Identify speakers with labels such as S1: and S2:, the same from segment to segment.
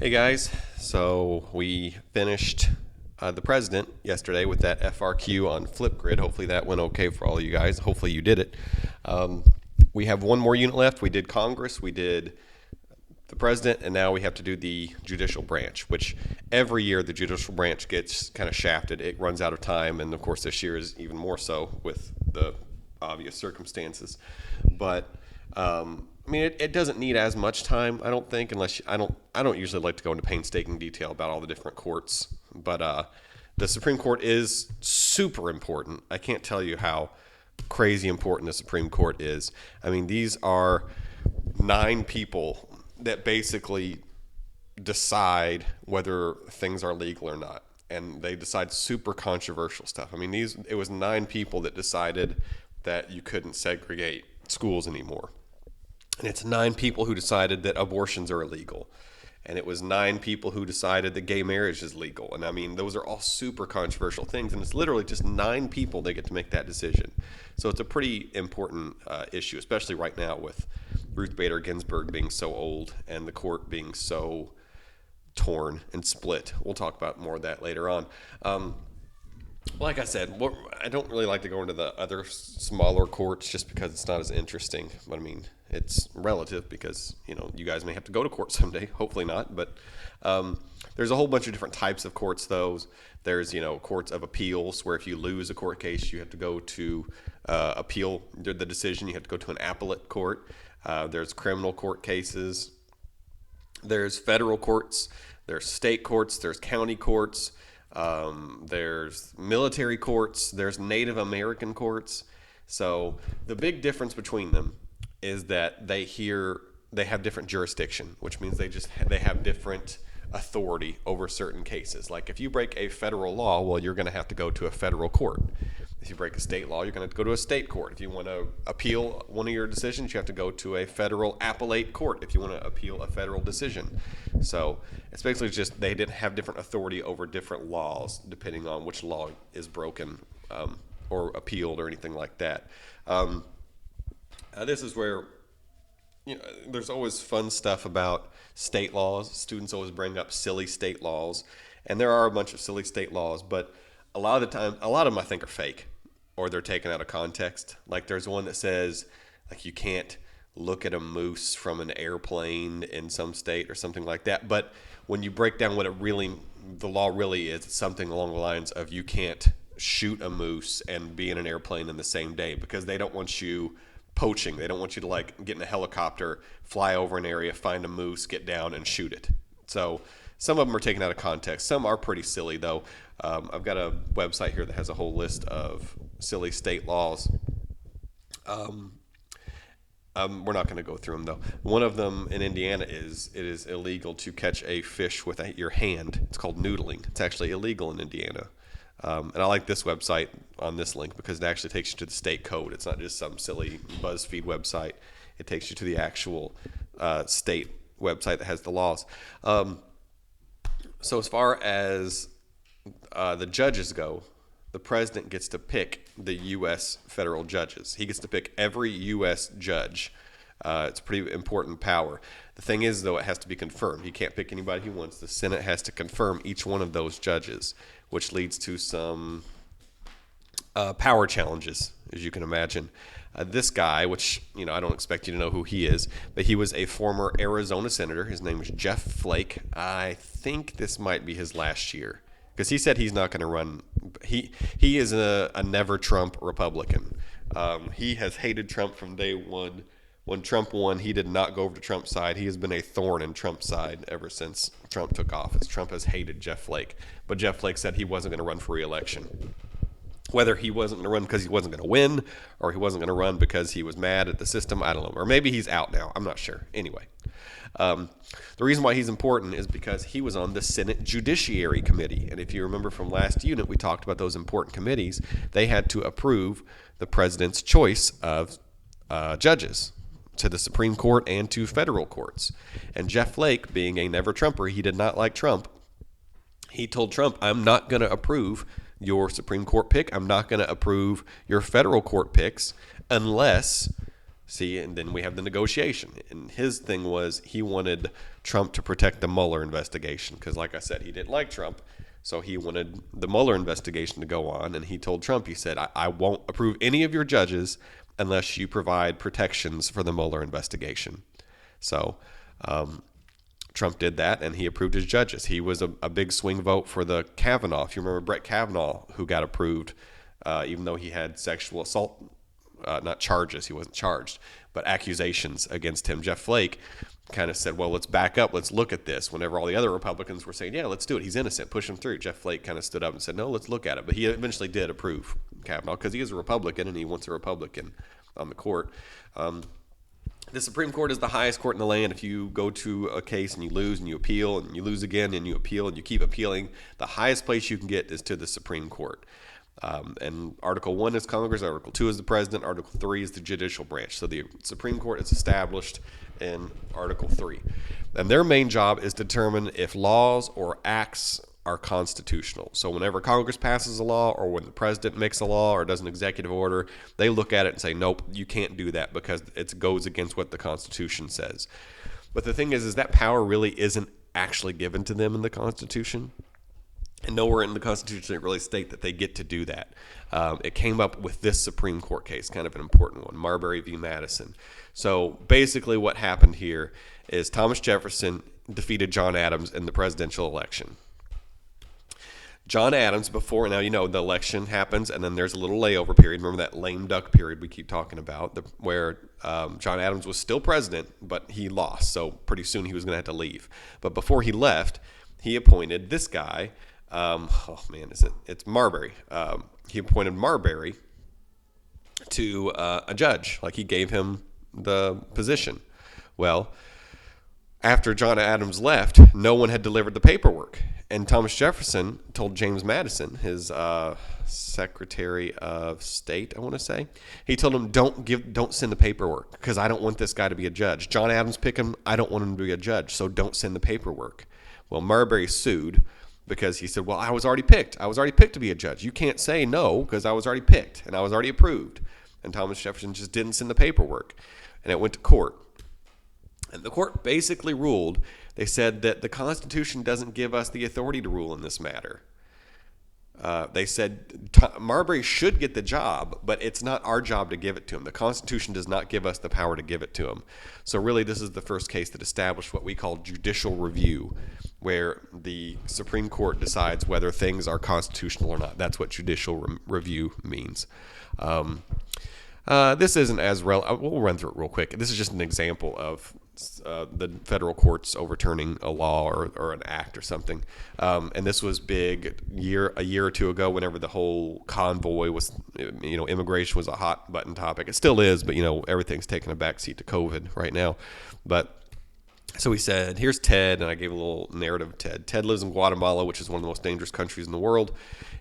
S1: Hey guys, so we finished the president yesterday with that FRQ on Flipgrid. Hopefully that went okay for all of you guys. Hopefully you did it. Um, we have one more unit left. We did Congress, we did the president, and now we have to do the judicial branch, which every year the judicial branch gets kind of shafted. It runs out of time, and of course this year is even more so with the obvious circumstances. But I mean, it doesn't need as much time, I don't think, unless I don't usually like to go into painstaking detail about all the different courts. But the Supreme Court is super important. I can't tell you how crazy important the Supreme Court is. I mean, these are 9 people that basically decide whether things are legal or not. And they decide super controversial stuff. I mean, it was 9 people that decided that you couldn't segregate schools anymore. And it's 9 people who decided that abortions are illegal. And it was 9 people who decided that gay marriage is legal. And I mean, those are all super controversial things. And it's literally just 9 people that get to make that decision. So it's a pretty important issue, especially right now with Ruth Bader Ginsburg being so old and the court being so torn and split. We'll talk about more of that later on. Like I said, I don't really like to go into the other smaller courts just because it's not as interesting. But I mean, it's relative because you guys may have to go to court someday. Hopefully not. But there's a whole bunch of different types of courts. There's courts of appeals where if you lose a court case, you have to go to appeal the decision. You have to go to an appellate court. There's criminal court cases. There's federal courts. There's state courts. There's county courts. There's military courts, there's Native American courts. So the big difference between them is that they have different jurisdiction, which means they have different authority over certain cases. Like if you break a federal law, well, you're going to have to go to a federal court. If you break a state law, you're going to have to go to a state court. If you want to appeal one of your decisions, you have to go to a federal appellate court if you want to appeal a federal decision. So it's basically just they didn't have different authority over different laws depending on which law is broken or appealed or anything like that. This is where there's always fun stuff about state laws. Students always bring up silly state laws, and there are a bunch of silly state laws, but a lot of the time, a lot of them I think are fake or they're taken out of context. Like there's one that says like you can't look at a moose from an airplane in some state or something like that. But when you break down what the law really is, it's something along the lines of you can't shoot a moose and be in an airplane in the same day because they don't want you poaching. They don't want you to like get in a helicopter, fly over an area, find a moose, get down and shoot it. So some of them are taken out of context. Some are pretty silly though. I've got a website here that has a whole list of silly state laws. We're not going to go through them though. One of them in Indiana is it is illegal to catch a fish with your hand. It's called noodling. It's actually illegal in Indiana. And I like this website on this link because it actually takes you to the state code. It's not just some silly BuzzFeed website. It takes you to the actual state website that has the laws. So as far as the judges go, the president gets to pick the U.S. federal judges. He gets to pick every U.S. judge. It's a pretty important power. The thing is, though, it has to be confirmed. He can't pick anybody he wants. The Senate has to confirm each one of those judges, which leads to some power challenges, as you can imagine. This guy, which I don't expect you to know who he is, but he was a former Arizona senator. His name is Jeff Flake. I think this might be his last year because he said he's not going to run. He is a never Trump Republican. He has hated Trump from day one. When Trump won, he did not go over to Trump's side. He has been a thorn in Trump's side ever since Trump took office. Trump has hated Jeff Flake, but Jeff Flake said he wasn't going to run for re-election. Whether he wasn't going to run because he wasn't going to win or he wasn't going to run because he was mad at the system, I don't know. Or maybe he's out now. I'm not sure. Anyway, the reason why he's important is because he was on the Senate Judiciary Committee. And if you remember from last unit, we talked about those important committees. They had to approve the president's choice of judges to the Supreme Court and to federal courts. And Jeff Flake, being a never Trumper, he did not like Trump. He told Trump, I'm not going to approve your Supreme Court pick. I'm not going to approve your federal court picks unless See, and then we have the negotiation. And his thing was he wanted Trump to protect the Mueller investigation because, like I said, he didn't like Trump. So he wanted the Mueller investigation to go on. And he told Trump, he said, I won't approve any of your judges unless you provide protections for the Mueller investigation. So Trump did that, and he approved his judges. He was a big swing vote for the Kavanaugh. If you remember Brett Kavanaugh, who got approved, even though he had sexual assault, not charges, he wasn't charged, but accusations against him. Jeff Flake kind of said, well, let's back up, let's look at this. Whenever all the other Republicans were saying, yeah, let's do it, he's innocent, push him through, Jeff Flake kind of stood up and said, no, let's look at it. But he eventually did approve Kavanaugh because he is a Republican and he wants a Republican on the court. The Supreme Court is the highest court in the land. If you go to a case and you lose and you appeal and you lose again and you appeal and you keep appealing, the highest place you can get is to the Supreme Court. And Article 1 is Congress, Article 2 is the President, Article 3 is the Judicial Branch. So the Supreme Court is established in Article 3. And their main job is to determine if laws or acts are constitutional. So whenever Congress passes a law or when the President makes a law or does an executive order, they look at it and say, nope, you can't do that because it goes against what the Constitution says. But the thing is that power really isn't actually given to them in the Constitution. And nowhere in the Constitution does it really state that they get to do that. It came up with this Supreme Court case, kind of an important one, Marbury v. Madison. So basically what happened here is Thomas Jefferson defeated John Adams in the presidential election. John Adams, before, now you know the election happens and then there's a little layover period. Remember that lame duck period we keep talking about, where John Adams was still president, but he lost. So pretty soon he was going to have to leave. But before he left, he appointed this guy. It's Marbury. He appointed Marbury to a judge. Like he gave him the position. Well, after John Adams left, no one had delivered the paperwork. And Thomas Jefferson told James Madison, his Secretary of State, I want to say, he told him, don't send the paperwork because I don't want this guy to be a judge. John Adams picked him. I don't want him to be a judge, so don't send the paperwork. Well, Marbury sued because he said, well, I was already picked. I was already picked to be a judge. You can't say no because I was already picked and I was already approved. And Thomas Jefferson just didn't send the paperwork. And it went to court. And the court basically ruled, they said that the Constitution doesn't give us the authority to rule in this matter. They said Marbury should get the job, but it's not our job to give it to him. The Constitution does not give us the power to give it to him. So really, this is the first case that established what we call judicial review, where the Supreme Court decides whether things are constitutional or not. That's what judicial review means. This isn't as relevant. We'll run through it real quick. This is just an example of the federal courts overturning a law or an act or something. And this was big a year or two ago whenever the whole convoy was, immigration was a hot button topic. It still is, but, everything's taking a backseat to COVID right now. But so he said, here's Ted, and I gave a little narrative of Ted. Ted lives in Guatemala, which is one of the most dangerous countries in the world.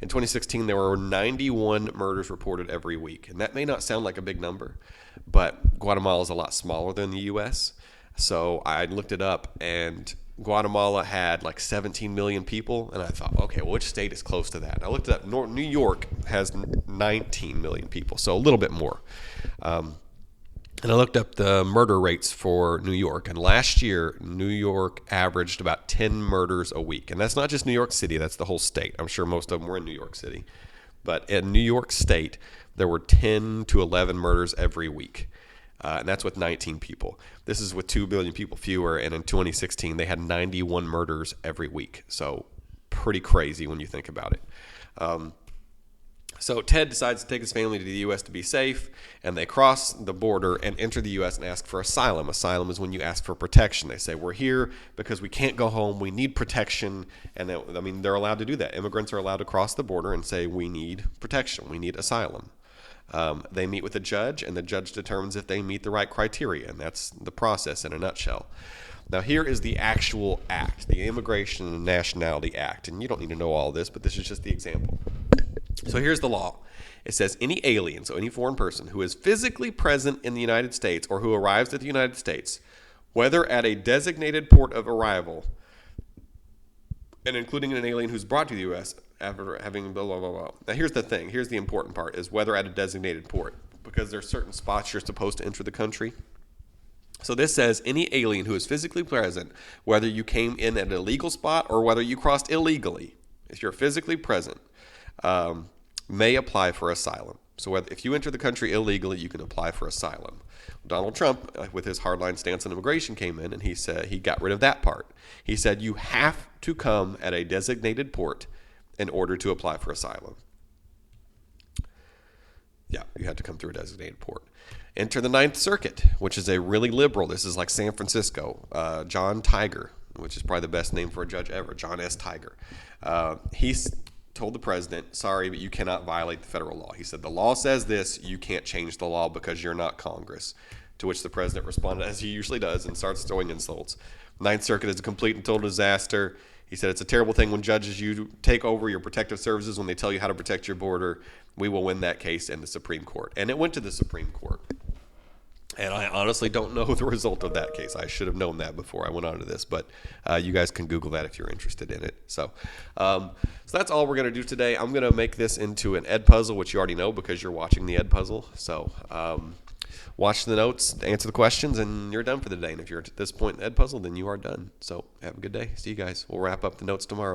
S1: In 2016, there were 91 murders reported every week. And that may not sound like a big number, but Guatemala is a lot smaller than the U.S., so I looked it up, and Guatemala had like 17 million people, and I thought, okay, well, which state is close to that? I looked it up. New York has 19 million people, so a little bit more. And I looked up the murder rates for New York, and last year, New York averaged about 10 murders a week. And that's not just New York City, that's the whole state. I'm sure most of them were in New York City. But in New York State, there were 10 to 11 murders every week. And that's with 19 people. This is with 2 billion people fewer, and in 2016, they had 91 murders every week. So pretty crazy when you think about it. So Ted decides to take his family to the U.S. to be safe, and they cross the border and enter the U.S. and ask for asylum. Asylum is when you ask for protection. They say, we're here because we can't go home. We need protection. And they're allowed to do that. Immigrants are allowed to cross the border and say, we need protection. We need asylum. They meet with a judge, and the judge determines if they meet the right criteria, and that's the process in a nutshell. Now, here is the actual act, the Immigration and Nationality Act, and you don't need to know all this, but this is just the example. So here's the law. It says any alien, so any foreign person, who is physically present in the United States or who arrives at the United States, whether at a designated port of arrival, and including an alien who's brought to the U.S. after having blah, blah, blah, blah. Now, here's the thing. Here's the important part, is whether at a designated port. because there's certain spots you're supposed to enter the country. So this says any alien who is physically present, whether you came in at an illegal spot or whether you crossed illegally, if you're physically present, may apply for asylum. So if you enter the country illegally, you can apply for asylum. Donald Trump, with his hardline stance on immigration, came in and he said he got rid of that part. He said you have to come at a designated port in order to apply for asylum. Yeah, you have to come through a designated port. Enter the Ninth Circuit, which is a really liberal. This is like San Francisco. John Tiger, which is probably the best name for a judge ever, John S. Tiger. He's told the president, sorry, but you cannot violate the federal law. He said, the law says this, you can't change the law because you're not Congress. To which the president responded, as he usually does, and starts throwing insults. Ninth Circuit is a complete and total disaster. He said, it's a terrible thing when judges you take over your protective services when they tell you how to protect your border. We will win that case in the Supreme Court. And it went to the Supreme Court. And I honestly don't know the result of that case. I should have known that before I went on to this, but you guys can Google that if you're interested in it. So that's all we're going to do today. I'm going to make this into an Ed puzzle, which you already know because you're watching the Ed puzzle. So watch the notes, answer the questions, and you're done for the day. And if you're at this point in the Ed puzzle, then you are done. So have a good day. See you guys. We'll wrap up the notes tomorrow.